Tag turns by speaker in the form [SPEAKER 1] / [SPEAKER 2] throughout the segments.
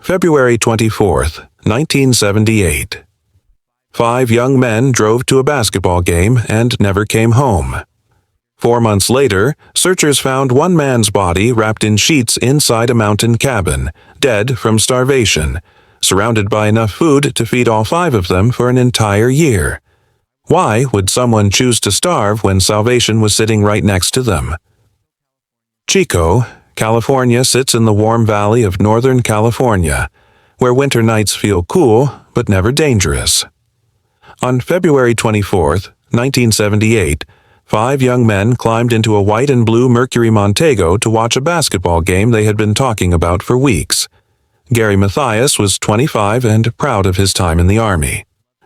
[SPEAKER 1] February 24th, 1978. 5 young men drove to a basketball game and never came home. 4 months later, searchers found one man's body wrapped in sheets inside a mountain cabin, dead from starvation, surrounded by enough food to feed all 5 of them for an entire year. Why would someone choose to starve when salvation was sitting right next to them? Chico, California sits in the warm valley of Northern California, where winter nights feel cool but never dangerous. On February 24th, 1978, 5 young men climbed into a white and blue Mercury Montego to watch a basketball game they had been talking about for weeks. Gary Mathias was 25 and proud of his time in the Army.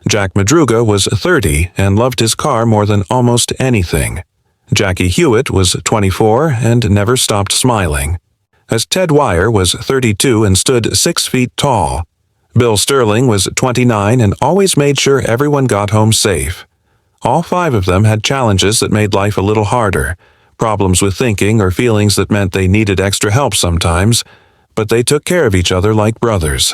[SPEAKER 1] Jack Madruga was 30 and loved his car more than almost anything. Jackie Hewitt was 24 and never stopped smiling. As Ted Wire was 32 and stood 6 feet tall. Bill Sterling was 29 and always made sure everyone got home safe. All 5 of them had challenges that made life a little harder, problems with thinking or feelings that meant they needed extra help sometimes, but they took care of each other like brothers.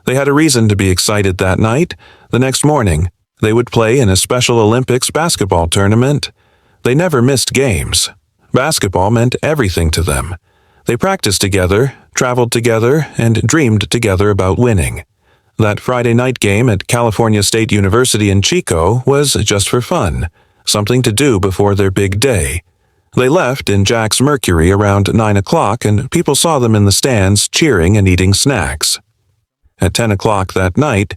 [SPEAKER 1] They had a reason to be excited that night. The next morning, they would play in a Special Olympics basketball tournament. They never missed games. Basketball meant everything to them. They practiced together, traveled together, and dreamed together about winning. That Friday night game at California State University in Chico was just for fun, something to do before their big day. They left in Jack's Mercury around 9 o'clock, and people saw them in the stands cheering and eating snacks. At 10 o'clock that night,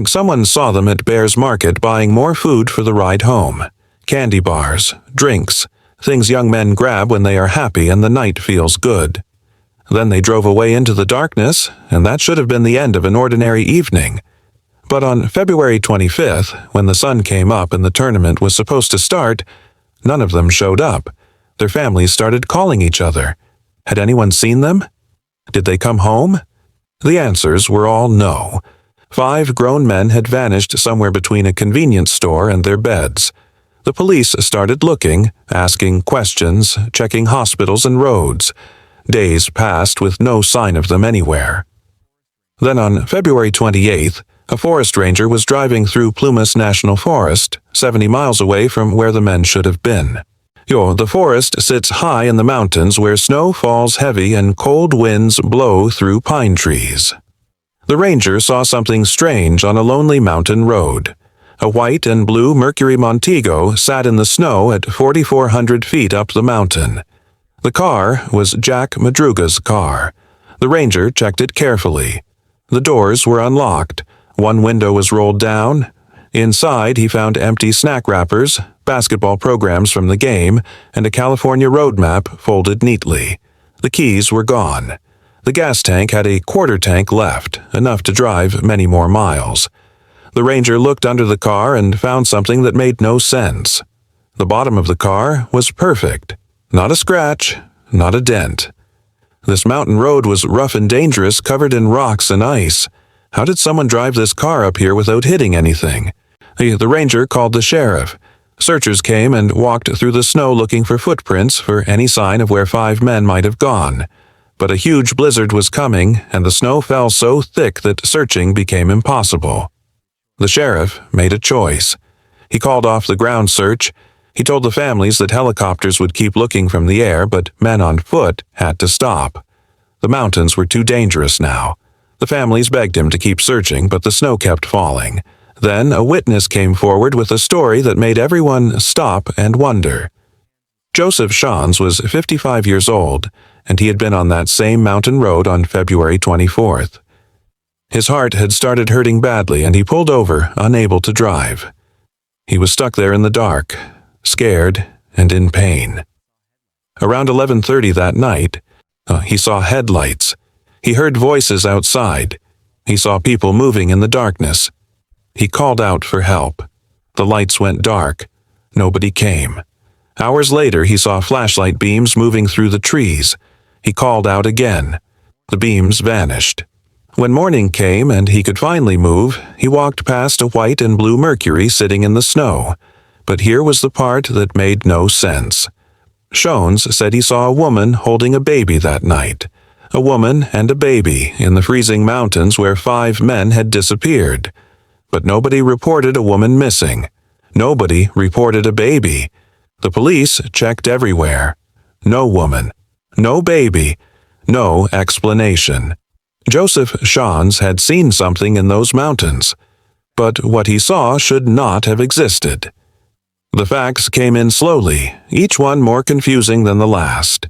[SPEAKER 1] someone saw them at Bear's Market buying more food for the ride home. Candy bars, drinks, things young men grab when they are happy and the night feels good. Then they drove away into the darkness, and that should have been the end of an ordinary evening. But on February 25th, when the sun came up and the tournament was supposed to start, none of them showed up. Their families started calling each other. Had anyone seen them? Did they come home? The answers were all no. 5 grown men had vanished somewhere between a convenience store and their beds. The police started looking, asking questions, checking hospitals and roads. Days passed with no sign of them anywhere. Then on February 28th, a forest ranger was driving through Plumas National Forest, 70 miles away from where the men should have been. The forest sits high in the mountains where snow falls heavy and cold winds blow through pine trees. The ranger saw something strange on a lonely mountain road. A white and blue Mercury Montego sat in the snow at 4,400 feet up the mountain. The car was Jack Madruga's car. The ranger checked it carefully. The doors were unlocked. One window was rolled down. Inside, he found empty snack wrappers, basketball programs from the game, and a California road map folded neatly. The keys were gone. The gas tank had a quarter tank left, enough to drive many more miles. The ranger looked under the car and found something that made no sense. The bottom of the car was perfect. Not a scratch, not a dent. This mountain road was rough and dangerous, covered in rocks and ice. How did someone drive this car up here without hitting anything? The ranger called the sheriff. Searchers came and walked through the snow looking for footprints for any sign of where 5 men might have gone. But a huge blizzard was coming, and the snow fell so thick that searching became impossible. The sheriff made a choice. He called off the ground search. He told the families that helicopters would keep looking from the air, but men on foot had to stop. The mountains were too dangerous now. The families begged him to keep searching, but the snow kept falling. Then a witness came forward with a story that made everyone stop and wonder. Joseph Shans was 55 years old, and he had been on that same mountain road on February 24th. His heart had started hurting badly, and he pulled over, unable to drive. He was stuck there in the dark, scared and in pain. Around 11:30 that night, he saw headlights. He heard voices outside. He saw people moving in the darkness. He called out for help. The lights went dark. Nobody came. Hours later, he saw flashlight beams moving through the trees. He called out again. The beams vanished. When morning came and he could finally move, he walked past a white and blue Mercury sitting in the snow. But here was the part that made no sense. Shones said he saw a woman holding a baby that night. a woman and a baby in the freezing mountains where 5 men had disappeared. But nobody reported a woman missing. Nobody reported a baby. The police checked everywhere. No woman. No baby. No explanation. Joseph Shans had seen something in those mountains, but what he saw should not have existed. The facts came in slowly, each one more confusing than the last.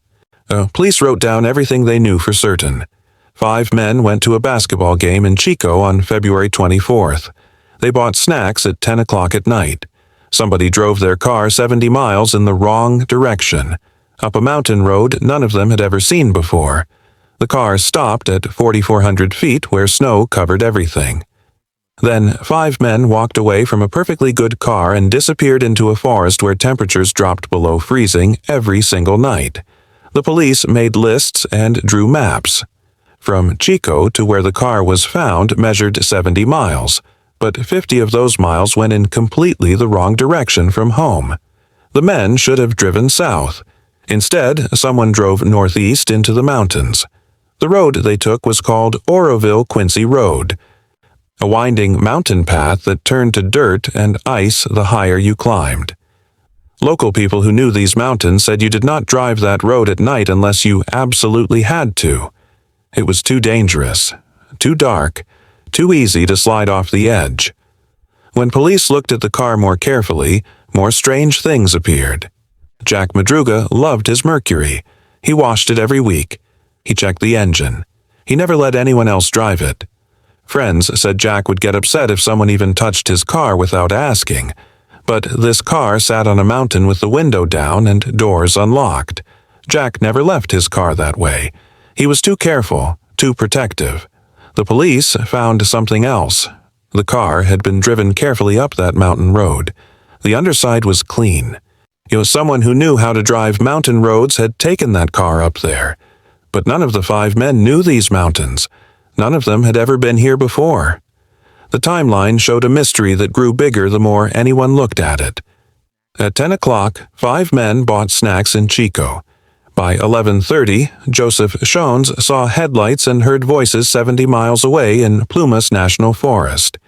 [SPEAKER 1] Police wrote down everything they knew for certain. 5 men went to a basketball game in Chico on February 24th. They bought snacks at 10 o'clock at night. Somebody drove their car 70 miles in the wrong direction, up a mountain road none of them had ever seen before. The car stopped at 4,400 feet where snow covered everything. Then 5 men walked away from a perfectly good car and disappeared into a forest where temperatures dropped below freezing every single night. The police made lists and drew maps. From Chico to where the car was found measured 70 miles, but 50 of those miles went in completely the wrong direction from home. The men should have driven south. Instead, someone drove northeast into the mountains. The road they took was called Oroville-Quincy Road, a winding mountain path that turned to dirt and ice the higher you climbed. Local people who knew these mountains said you did not drive that road at night unless you absolutely had to. It was too dangerous, too dark, too easy to slide off the edge. When police looked at the car more carefully, more strange things appeared. Jack Madruga loved his Mercury. He washed it every week. He checked the engine. He never let anyone else drive it. Friends said Jack would get upset if someone even touched his car without asking. But this car sat on a mountain with the window down and doors unlocked. Jack never left his car that way. He was too careful, too protective. The police found something else. The car had been driven carefully up that mountain road. The underside was clean. Someone who knew how to drive mountain roads had taken that car up there. But none of the 5 men knew these mountains. None of them had ever been here before. The timeline showed a mystery that grew bigger the more anyone looked at it. At 10 o'clock, 5 men bought snacks in Chico. By 11:30, Joseph Shans saw headlights and heard voices 70 miles away in Plumas National Forest.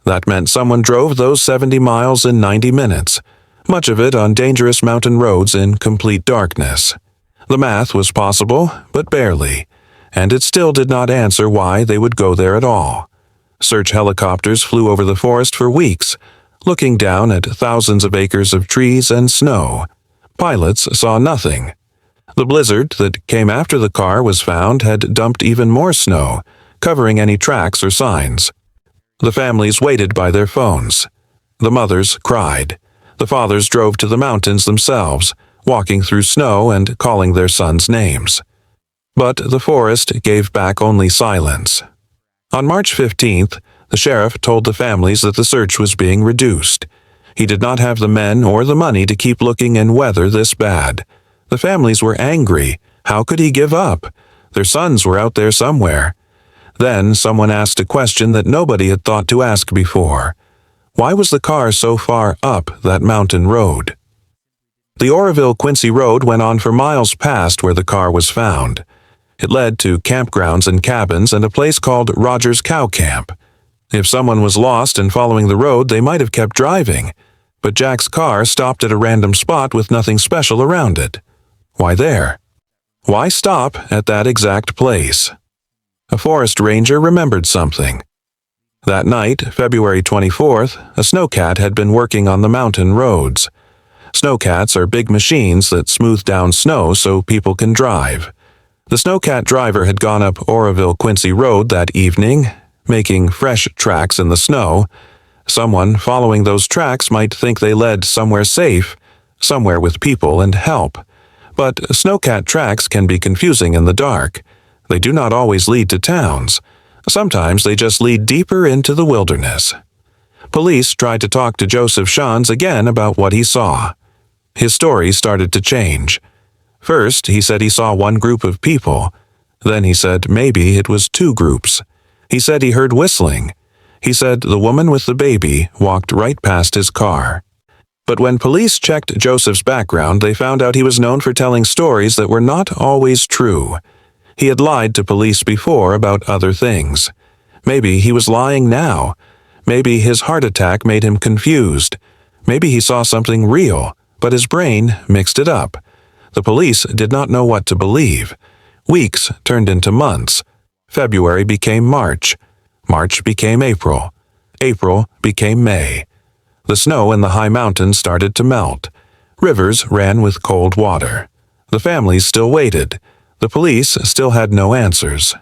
[SPEAKER 1] That meant someone drove those 70 miles in 90 minutes, much of it on dangerous mountain roads in complete darkness. The math was possible, but barely, and it still did not answer why they would go there at all. Search helicopters flew over the forest for weeks, looking down at thousands of acres of trees and snow. Pilots saw nothing. The blizzard that came after the car was found had dumped even more snow, covering any tracks or signs. The families waited by their phones. The mothers cried. The fathers drove to the mountains themselves, walking through snow and calling their sons names. But the forest gave back only silence. On March 15th, the sheriff told the families that the search was being reduced. He did not have the men or the money to keep looking in weather this bad. The families were angry. How could he give up? Their sons were out there somewhere. Then someone asked a question that nobody had thought to ask before. Why was the car so far up that mountain road? The Oroville-Quincy Road went on for miles past where the car was found. It led to campgrounds and cabins and a place called Rogers Cow Camp. If someone was lost and following the road, they might have kept driving. But Jack's car stopped at a random spot with nothing special around it. Why there? Why stop at that exact place? A forest ranger remembered something. That night, February 24th, a snowcat had been working on the mountain roads. Snowcats are big machines that smooth down snow so people can drive. The snowcat driver had gone up Oroville-Quincy Road that evening, making fresh tracks in the snow. Someone following those tracks might think they led somewhere safe, somewhere with people and help. But snowcat tracks can be confusing in the dark. They do not always lead to towns. Sometimes they just lead deeper into the wilderness. Police tried to talk to Joseph Shans again about what he saw. His story started to change. First, he said he saw one group of people. Then he said maybe it was 2 groups. He said he heard whistling. He said the woman with the baby walked right past his car. But when police checked Joseph's background, they found out he was known for telling stories that were not always true. He had lied to police before about other things. Maybe he was lying now. Maybe his heart attack made him confused. Maybe he saw something real, but his brain mixed it up. The police did not know what to believe. Weeks turned into months. February became March. March became April. April became May. The snow in the high mountains started to melt. Rivers ran with cold water. The families still waited. The police still had no answers.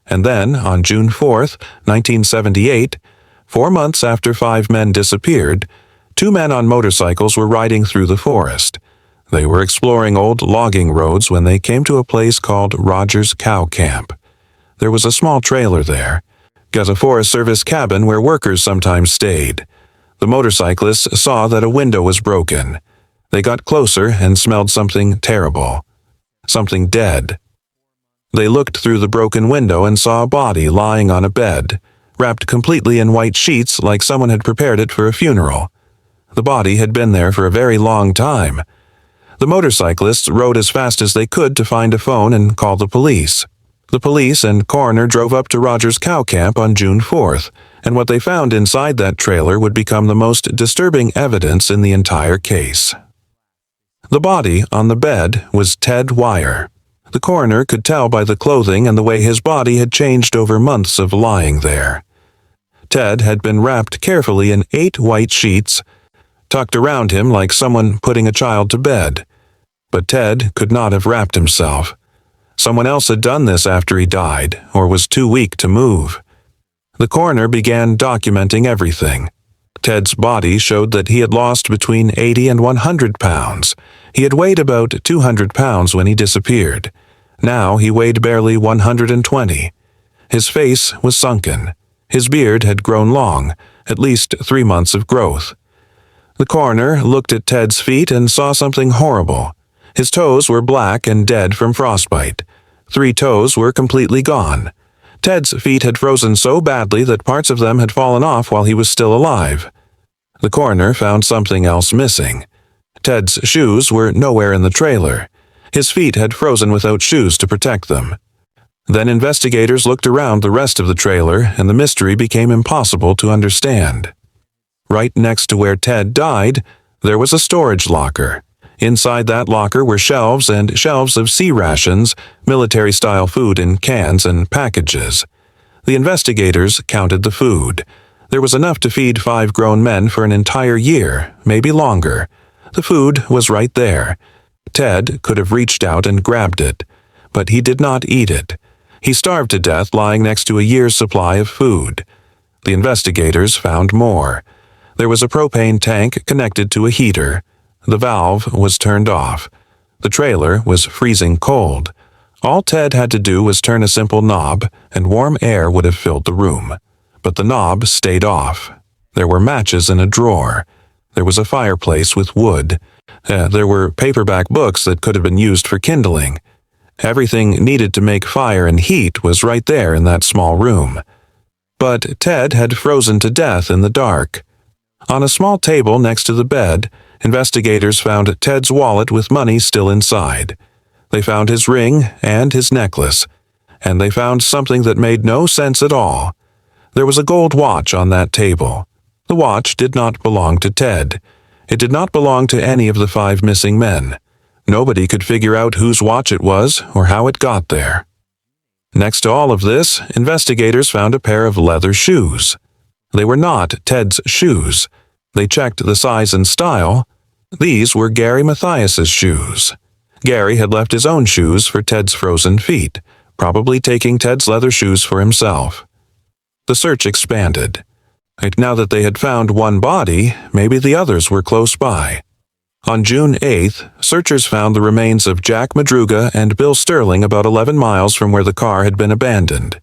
[SPEAKER 1] And then, on June 4th, 1978, 4 months after 5 men disappeared, 2 men on motorcycles were riding through the forest. They were exploring old logging roads when they came to a place called Rogers Cow Camp. There was a small trailer there, a Forest Service cabin where workers sometimes stayed. The motorcyclists saw that a window was broken. They got closer and smelled something terrible. Something dead. They looked through the broken window and saw a body lying on a bed, wrapped completely in white sheets like someone had prepared it for a funeral. The body had been there for a very long time. The motorcyclists rode as fast as they could to find a phone and call the police. The police and coroner drove up to Rogers Cow Camp on June 4th, and what they found inside that trailer would become the most disturbing evidence in the entire case. The body on the bed was Ted Wire. The coroner could tell by the clothing and the way his body had changed over months of lying there. Ted had been wrapped carefully in 8 white sheets, tucked around him like someone putting a child to bed. But Ted could not have wrapped himself. Someone else had done this after he died, or was too weak to move. The coroner began documenting everything. Ted's body showed that he had lost between 80 and 100 pounds. He had weighed about 200 pounds when he disappeared. Now he weighed barely 120. His face was sunken. His beard had grown long, at least 3 months of growth. The coroner looked at Ted's feet and saw something horrible. His toes were black and dead from frostbite. 3 toes were completely gone. Ted's feet had frozen so badly that parts of them had fallen off while he was still alive. The coroner found something else missing. Ted's shoes were nowhere in the trailer. His feet had frozen without shoes to protect them. Then investigators looked around the rest of the trailer, and the mystery became impossible to understand. Right next to where Ted died, there was a storage locker. Inside that locker were shelves and shelves of sea rations, military-style food in cans and packages. The investigators counted the food. There was enough to feed 5 grown men for an entire year, maybe longer. The food was right there. Ted could have reached out and grabbed it, but he did not eat it. He starved to death lying next to a year's supply of food. The investigators found more. There was a propane tank connected to a heater. The valve was turned off. The trailer was freezing cold. All Ted had to do was turn a simple knob, and warm air would have filled the room. But the knob stayed off. There were matches in a drawer. There was a fireplace with wood. There were paperback books that could have been used for kindling. Everything needed to make fire and heat was right there in that small room. But Ted had frozen to death in the dark. On a small table next to the bed, investigators found Ted's wallet with money still inside. They found his ring and his necklace, and they found something that made no sense at all. There was a gold watch on that table. The watch did not belong to Ted. It did not belong to any of the 5 missing men. Nobody could figure out whose watch it was or how it got there. Next to all of this, investigators found a pair of leather shoes. They were not Ted's shoes. They checked the size and style. These were Gary Mathias's shoes. Gary had left his own shoes for Ted's frozen feet, probably taking Ted's leather shoes for himself. The search expanded. Now that they had found one body, maybe the others were close by. On June 8th, searchers found the remains of Jack Madruga and Bill Sterling about 11 miles from where the car had been abandoned.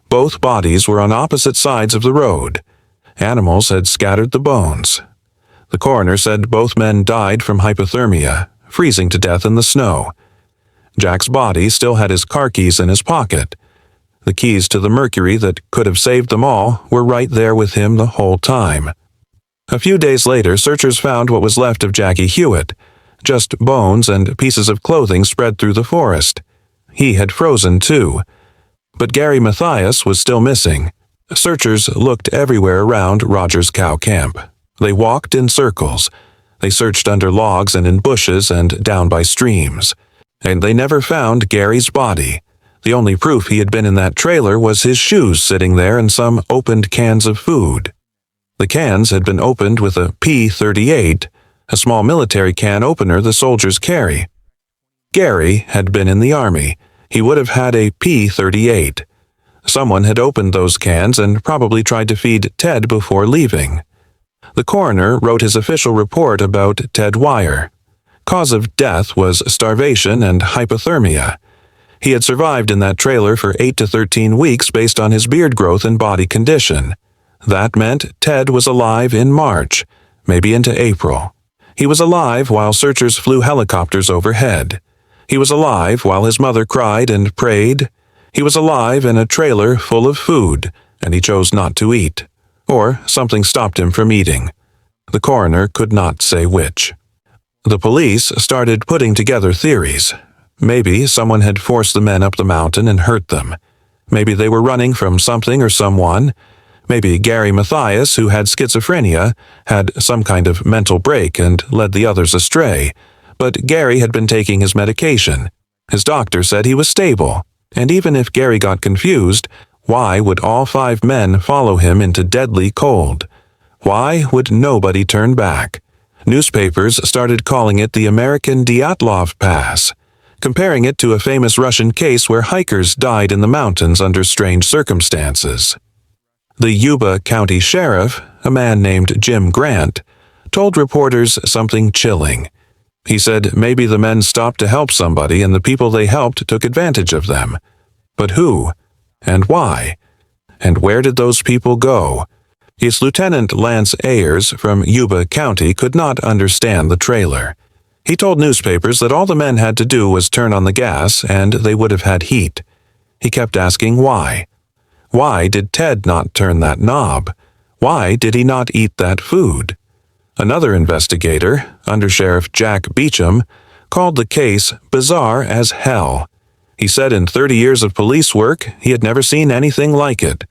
[SPEAKER 1] Both bodies were on opposite sides of the road. Animals had scattered the bones. The coroner said both men died from hypothermia, freezing to death in the snow. Jack's body still had his car keys in his pocket. The keys to the Mercury that could have saved them all were right there with him the whole time. A few days later, searchers found what was left of Jackie Hewitt, just bones and pieces of clothing spread through the forest. he had frozen too. But Gary Mathias was still missing. Searchers looked everywhere around Rogers Cow Camp. They walked in circles. They searched under logs and in bushes and down by streams. And they never found Gary's body. The only proof he had been in that trailer was his shoes sitting there and some opened cans of food. The cans had been opened with a P-38, a small military can opener the soldiers carry. Gary had been in the Army. He would have had a P-38. Someone had opened those cans and probably tried to feed Ted before leaving. The coroner wrote his official report about Ted Wire. Cause of death was starvation and hypothermia. He had survived in that trailer for 8 to 13 weeks based on his beard growth and body condition. That meant Ted was alive in March, maybe into April. He was alive while searchers flew helicopters overhead. He was alive while his mother cried and prayed. He was alive in a trailer full of food, and he chose not to eat. Or something stopped him from eating. The coroner could not say which. The police started putting together theories. Maybe someone had forced the men up the mountain and hurt them. Maybe they were running from something or someone. Maybe Gary Mathias, who had schizophrenia, had some kind of mental break and led the others astray. But Gary had been taking his medication. His doctor said he was stable. And even if Gary got confused, why would all 5 men follow him into deadly cold? Why would nobody turn back? Newspapers started calling it the American Dyatlov Pass, comparing it to a famous Russian case where hikers died in the mountains under strange circumstances. The Yuba County Sheriff, a man named Jim Grant, told reporters something chilling. He said maybe the men stopped to help somebody and the people they helped took advantage of them. But who? And why? And where did those people go? His Lieutenant Lance Ayers from Yuba County could not understand the trailer. He told newspapers that all the men had to do was turn on the gas and they would have had heat. He kept asking why. Why did Ted not turn that knob? Why did he not eat that food? Another investigator, Undersheriff Jack Beecham, called the case bizarre as hell. He said in 30 years of police work, he had never seen anything like it.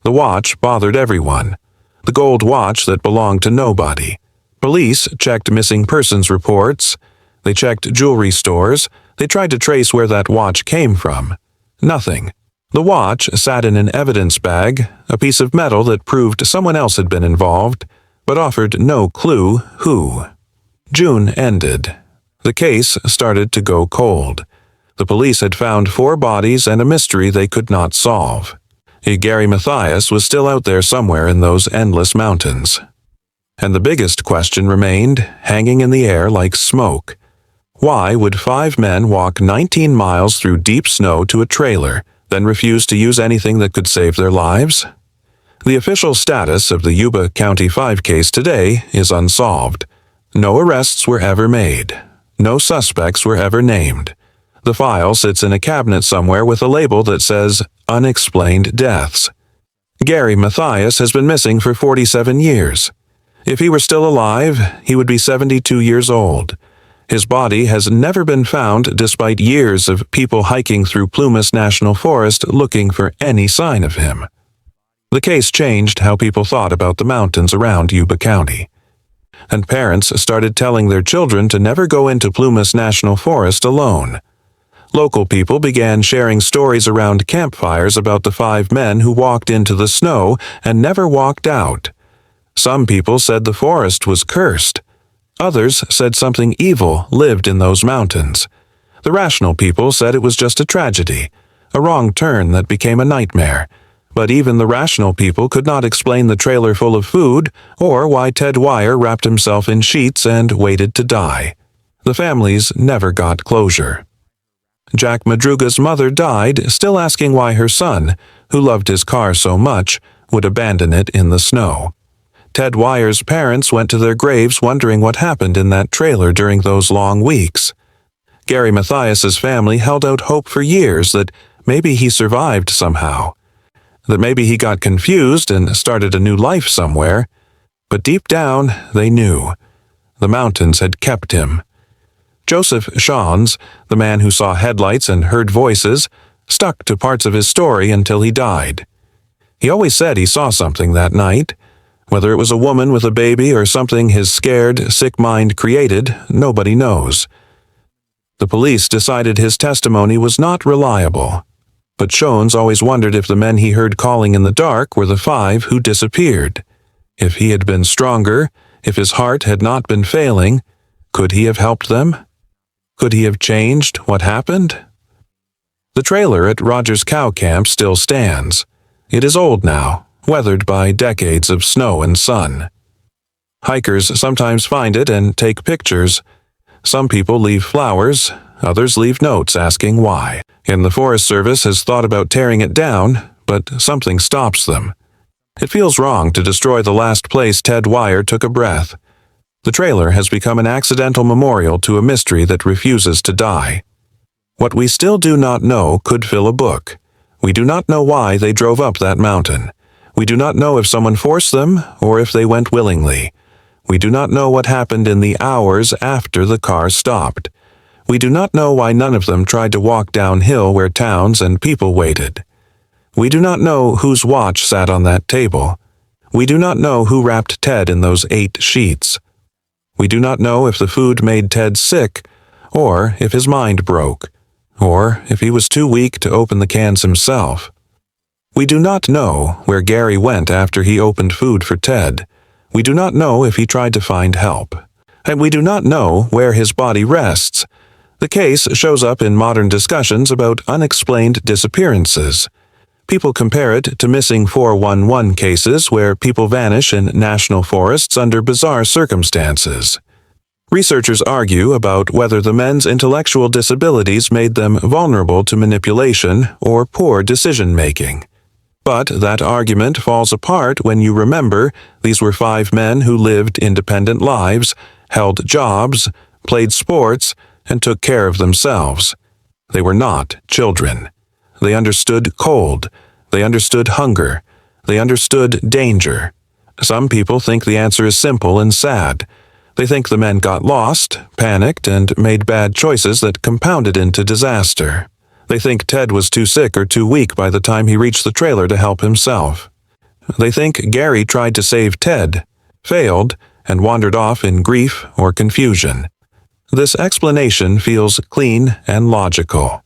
[SPEAKER 1] The watch bothered everyone. The gold watch that belonged to nobody. Police checked missing persons reports. They checked jewelry stores. They tried to trace where that watch came from. Nothing. The watch sat in an evidence bag, a piece of metal that proved someone else had been involved, but offered no clue who. June ended. The case started to go cold. The police had found 4 bodies and a mystery they could not solve. Gary Mathias was still out there somewhere in those endless mountains. And the biggest question remained, hanging in the air like smoke. Why would 5 men walk 19 miles through deep snow to a trailer, then refuse to use anything that could save their lives? The official status of the Yuba County 5 case today is unsolved. No arrests were ever made. No suspects were ever named. The file sits in a cabinet somewhere with a label that says Unexplained Deaths. Gary Mathias has been missing for 47 years. If he were still alive, he would be 72 years old. His body has never been found despite years of people hiking through Plumas National Forest looking for any sign of him. The case changed how people thought about the mountains around Yuba County. And parents started telling their children to never go into Plumas National Forest alone. Local people began sharing stories around campfires about the 5 men who walked into the snow and never walked out. Some people said the forest was cursed. Others said something evil lived in those mountains. The rational people said it was just a tragedy, a wrong turn that became a nightmare. But even the rational people could not explain the trailer full of food or why Ted Wire wrapped himself in sheets and waited to die. The families never got closure. Jack Madruga's mother died, still asking why her son, who loved his car so much, would abandon it in the snow. Ted Wire's parents went to their graves wondering what happened in that trailer during those long weeks. Gary Mathias's family held out hope for years that maybe he survived somehow, that maybe he got confused and started a new life somewhere. But deep down, they knew. The mountains had kept him. Joseph Shawns, the man who saw headlights and heard voices, stuck to parts of his story until he died. He always said he saw something that night. Whether it was a woman with a baby or something his scared, sick mind created, nobody knows. The police decided his testimony was not reliable, but Shawns always wondered if the men he heard calling in the dark were the 5 who disappeared. If he had been stronger, if his heart had not been failing, could he have helped them? Could he have changed what happened? The trailer at Rogers Cow Camp still stands. It is old now, weathered by decades of snow and sun. Hikers sometimes find it and take pictures. Some people leave flowers, others leave notes asking why. And the Forest Service has thought about tearing it down, but something stops them. It feels wrong to destroy the last place Ted Wire took a breath. The trailer has become an accidental memorial to a mystery that refuses to die. What we still do not know could fill a book. We do not know why they drove up that mountain. We do not know if someone forced them or if they went willingly. We do not know what happened in the hours after the car stopped. We do not know why none of them tried to walk downhill where towns and people waited. We do not know whose watch sat on that table. We do not know who wrapped Ted in those 8 sheets. We do not know if the food made Ted sick, or if his mind broke, or if he was too weak to open the cans himself. We do not know where Gary went after he opened food for Ted. We do not know if he tried to find help. And we do not know where his body rests. The case shows up in modern discussions about unexplained disappearances. People compare it to missing 411 cases where people vanish in national forests under bizarre circumstances. Researchers argue about whether the men's intellectual disabilities made them vulnerable to manipulation or poor decision-making. But that argument falls apart when you remember these were 5 men who lived independent lives, held jobs, played sports, and took care of themselves. They were not children. They understood cold. They understood hunger. They understood danger. Some people think the answer is simple and sad. They think the men got lost, panicked, and made bad choices that compounded into disaster. They think Ted was too sick or too weak by the time he reached the trailer to help himself. They think Gary tried to save Ted, failed, and wandered off in grief or confusion. This explanation feels clean and logical.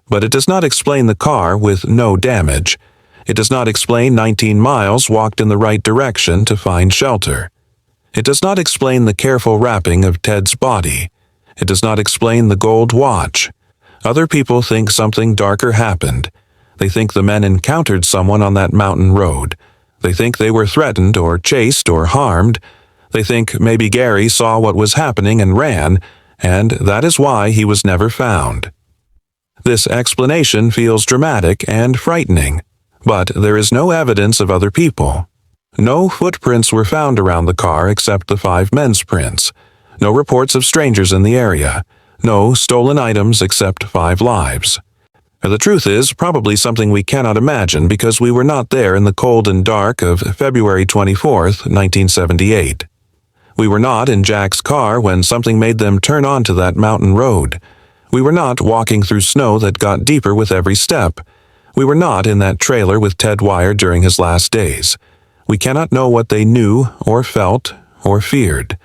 [SPEAKER 1] But it does not explain the car with no damage. It does not explain 19 miles walked in the right direction to find shelter. It does not explain the careful wrapping of Ted's body. It does not explain the gold watch. Other people think something darker happened. They think the men encountered someone on that mountain road. They think they were threatened or chased or harmed. They think maybe Gary saw what was happening and ran, and that is why he was never found. This explanation feels dramatic and frightening, but there is no evidence of other people. No footprints were found around the car except the 5 men's prints. No reports of strangers in the area. No stolen items except 5 lives. The truth is probably something we cannot imagine because we were not there in the cold and dark of February 24th, 1978. We were not in Jack's car when something made them turn onto that mountain road. We were not walking through snow that got deeper with every step. We were not in that trailer with Ted Wire during his last days. We cannot know what they knew or felt or feared.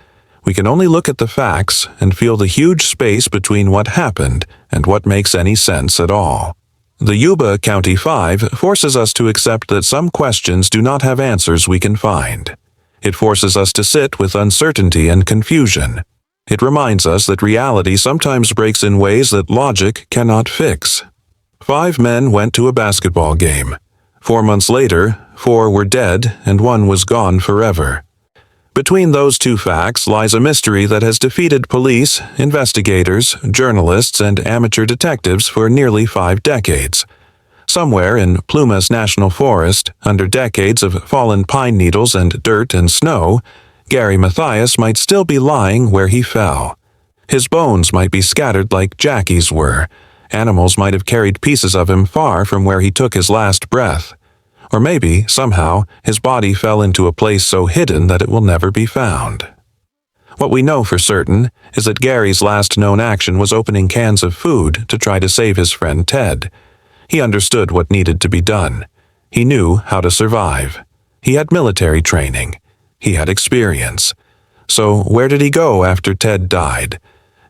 [SPEAKER 1] We can only look at the facts and feel the huge space between what happened and what makes any sense at all. The Yuba County 5 forces us to accept that some questions do not have answers we can find. It forces us to sit with uncertainty and confusion. It reminds us that reality sometimes breaks in ways that logic cannot fix. 5 men went to a basketball game. 4 months later, 4 were dead and 1 was gone forever. Between those 2 facts lies a mystery that has defeated police, investigators, journalists, and amateur detectives for nearly 5 decades. Somewhere in Plumas National Forest, under decades of fallen pine needles and dirt and snow, Gary Mathias might still be lying where he fell. His bones might be scattered like Jackie's were. Animals might have carried pieces of him far from where he took his last breath. Or maybe, somehow, his body fell into a place so hidden that it will never be found. What we know for certain is that Gary's last known action was opening cans of food to try to save his friend Ted. He understood what needed to be done. He knew how to survive. He had military training. He had experience. So where did he go after Ted died?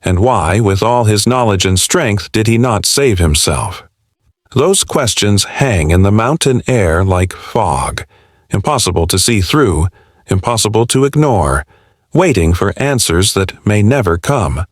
[SPEAKER 1] And why, with all his knowledge and strength, did he not save himself? Those questions hang in the mountain air like fog, impossible to see through, impossible to ignore, waiting for answers that may never come.